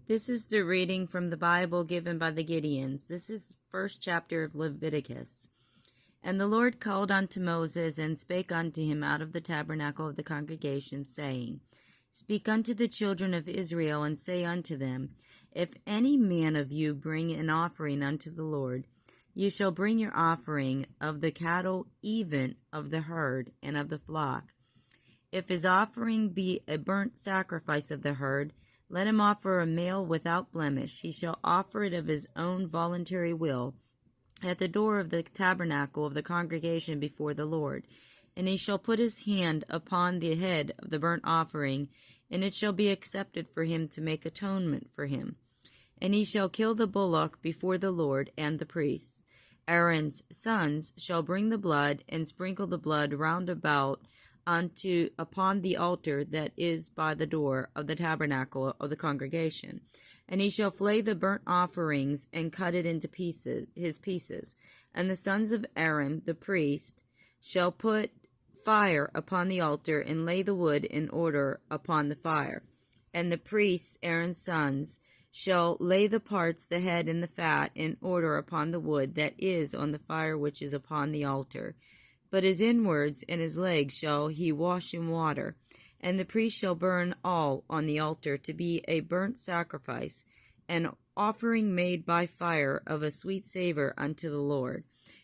This is the reading from the Bible given by the Gideons. This is the first chapter of Leviticus. And the Lord called unto Moses, and spake unto him out of the tabernacle of the congregation, saying, Speak unto the children of Israel, and say unto them, If any man of you bring an offering unto the Lord, you shall bring your offering of the cattle, even of the herd, and of the flock. If his offering be a burnt sacrifice of the herd, let him offer a male without blemish. He shall offer it of his own voluntary will at the door of the tabernacle of the congregation before the Lord. And he shall put his hand upon the head of the burnt offering, and it shall be accepted for him to make atonement for him. And he shall kill the bullock before the Lord and the priests. Aaron's sons shall bring the blood, and sprinkle the blood round about upon the altar that is by the door of the tabernacle of the congregation. And he shall flay the burnt offerings, and cut it into his pieces. And the sons of Aaron the priest shall put fire upon the altar, and lay the wood in order upon the fire. And the priests, Aaron's sons, shall lay the parts, the head and the fat, in order upon the wood that is on the fire which is upon the altar. But his inwards and his legs shall he wash in water, and the priest shall burn all on the altar to be a burnt sacrifice, an offering made by fire of a sweet savor unto the Lord.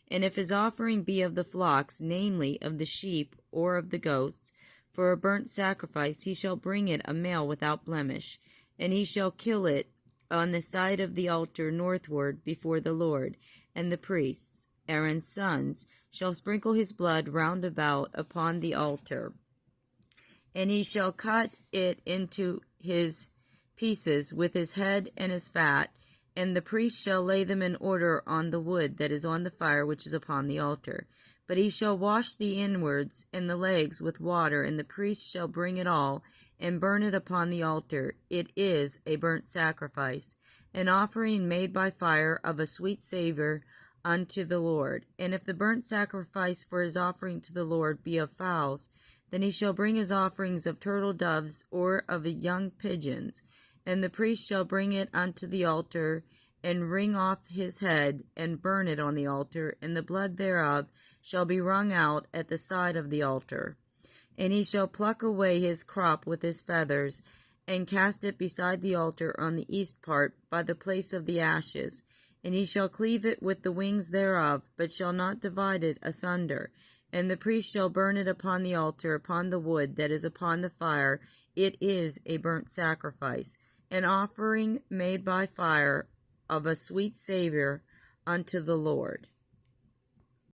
And if his offering be of the flocks, namely of the sheep or of the goats, for a burnt sacrifice, he shall bring it a male without blemish, and he shall kill it on the side of the altar northward before the Lord. And the priests, Aaron's sons, shall sprinkle his blood round about upon the altar. And he shall cut it into his pieces with his head and his fat, and the priest shall lay them in order on the wood that is on the fire which is upon the altar. But he shall wash the inwards and the legs with water, and the priest shall bring it all, and burn it upon the altar. It is a burnt sacrifice, an offering made by fire of a sweet savor unto the Lord. And if the burnt sacrifice for his offering to the Lord be of fowls, then he shall bring his offerings of turtle doves or of young pigeons. And the priest shall bring it unto the altar, and wring off his head, and burn it on the altar, and the blood thereof shall be wrung out at the side of the altar. And he shall pluck away his crop with his feathers, and cast it beside the altar on the east part, by the place of the ashes. And he shall cleave it with the wings thereof, but shall not divide it asunder. And the priest shall burn it upon the altar, upon the wood that is upon the fire. It is a burnt sacrifice, an offering made by fire of a sweet savor unto the Lord.